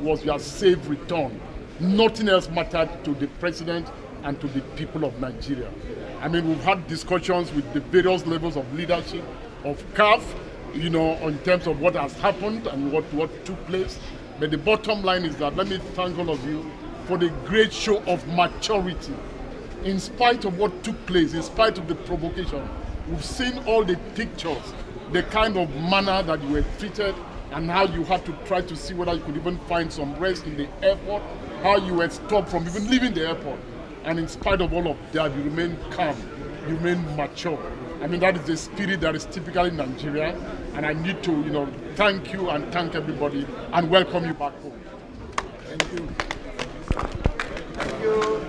Was your safe return. Nothing else mattered to the president and to the people of Nigeria. I mean, we've had discussions with the various levels of leadership of CAF, in terms of what has happened and what took place. But the bottom line is that let me thank all of you for the great show of maturity. In spite of what took place, in spite of the provocation, we've seen all the pictures, the kind of manner that you were treated, and how you had to try to see whether you could even find some rest in the airport, how you were stopped from even leaving the airport. And in spite of all of that, you remain calm, you remain mature. I mean, that is the spirit that is typically Nigeria. And I need to, thank you and thank everybody and welcome you back home. Thank you. Thank you.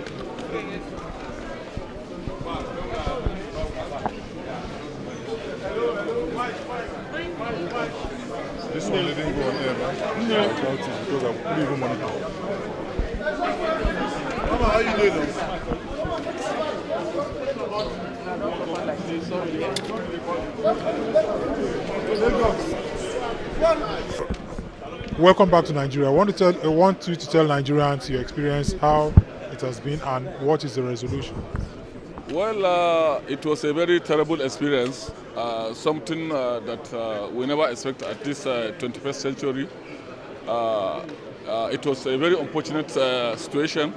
This one didn't go on air, right? No. Because I couldn't even monitor. Mama, how you doing? Welcome back to Nigeria. I want you to tell Nigerians your experience, how it has been, and what is the resolution. Well, it was a very terrible experience, something that we never expect at this 21st century. It was a very unfortunate situation.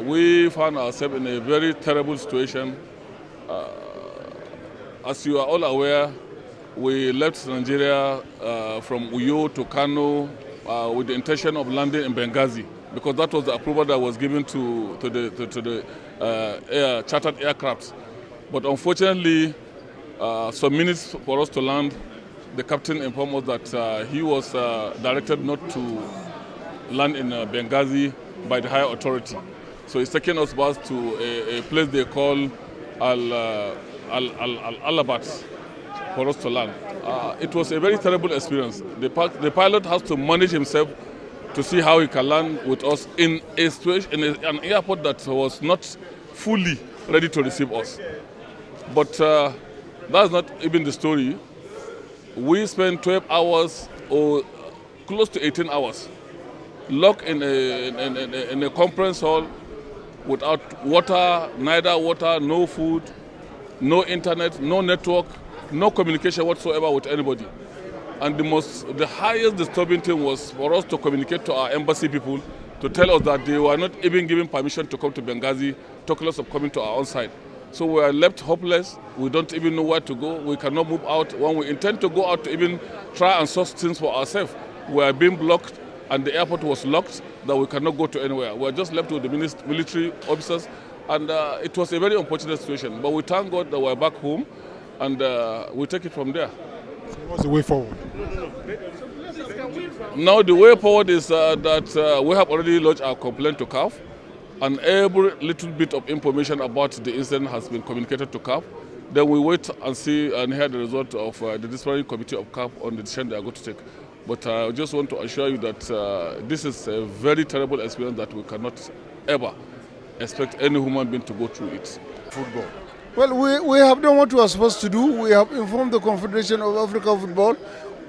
We found ourselves in a very terrible situation. As you are all aware, we left Nigeria from Uyo to Kano with the intention of landing in Benghazi, because that was the approval that was given to the chartered aircraft. But unfortunately, some minutes for us to land, the captain informed us that he was directed not to land in Benghazi by the higher authority. So he's taking us back to a place they call Al-Alabat for us to land. It was a very terrible experience. The pilot has to manage himself to see how he can land with us in a situation, in an airport that was not fully ready to receive us. But that's not even the story. We spent 12 hours or close to 18 hours locked in a conference hall without water, neither water, no food, no internet, no network, no communication whatsoever with anybody. And the highest disturbing thing was for us to communicate to our embassy people to tell us that they were not even given permission to come to Benghazi, talk less of coming to our own side. So we are left hopeless. We don't even know where to go. We cannot move out. When we intend to go out to even try and source things for ourselves, we are being blocked, and the airport was locked, that we cannot go to anywhere. We are just left with the military officers, and it was a very unfortunate situation. But we thank God that we are back home, and we take it from there. So what's the way forward? Now the way forward is that we have already lodged our complaint to CAF, and every little bit of information about the incident has been communicated to CAF. Then we wait and see and hear the result of the disciplinary committee of CAF on the decision they are going to take. But I just want to assure you that this is a very terrible experience that we cannot ever expect any human being to go through it. Football. Well, we have done what we are supposed to do. We have informed the Confederation of African Football.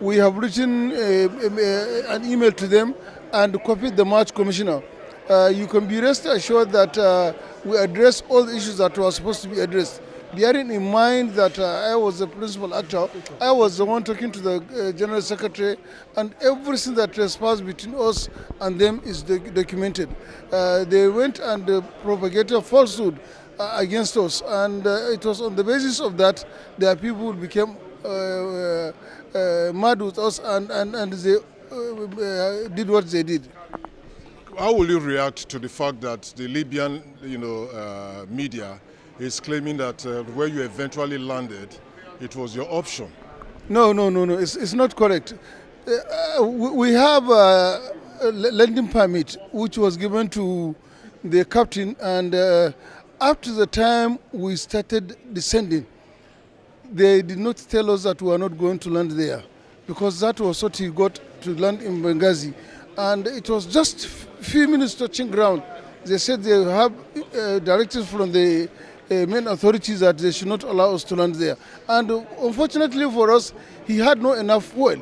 We have written an email to them and copied the match commissioner. You can be rest assured that we address all the issues that were supposed to be addressed. bearing in mind that I was the principal actor, I was the one talking to the General Secretary, and everything that transpires between us and them is documented. They went and propagated falsehood against us, and it was on the basis of that that people became mad with us, and they did what they did. How will you react to the fact that the Libyan, media is claiming that where you eventually landed, it was your option? No. It's not correct. We have a landing permit which was given to the captain, and up to the time we started descending, they did not tell us that we are not going to land there, because that was what he got to land in Benghazi. And it was just few minutes touching ground. They said they have directives from the main authorities that they should not allow us to land there. And unfortunately for us, he had not enough fuel.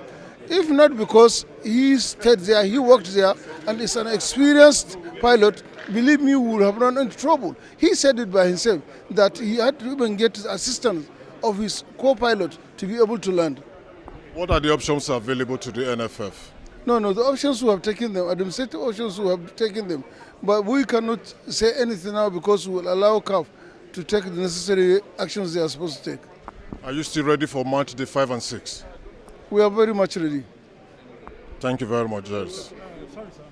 If not because he stayed there, he worked there, and is an experienced pilot, believe me, we would have run into trouble. He said it by himself, that he had to even get the assistance of his co-pilot to be able to land. What are the options available to the NFF? No, the options we have taken them, administrative options we have taken them. But we cannot say anything now because we will allow CAF to take the necessary actions they are supposed to take. Are you still ready for match day 5 and 6? We are very much ready. Thank you very much, Judge. Sorry, sir.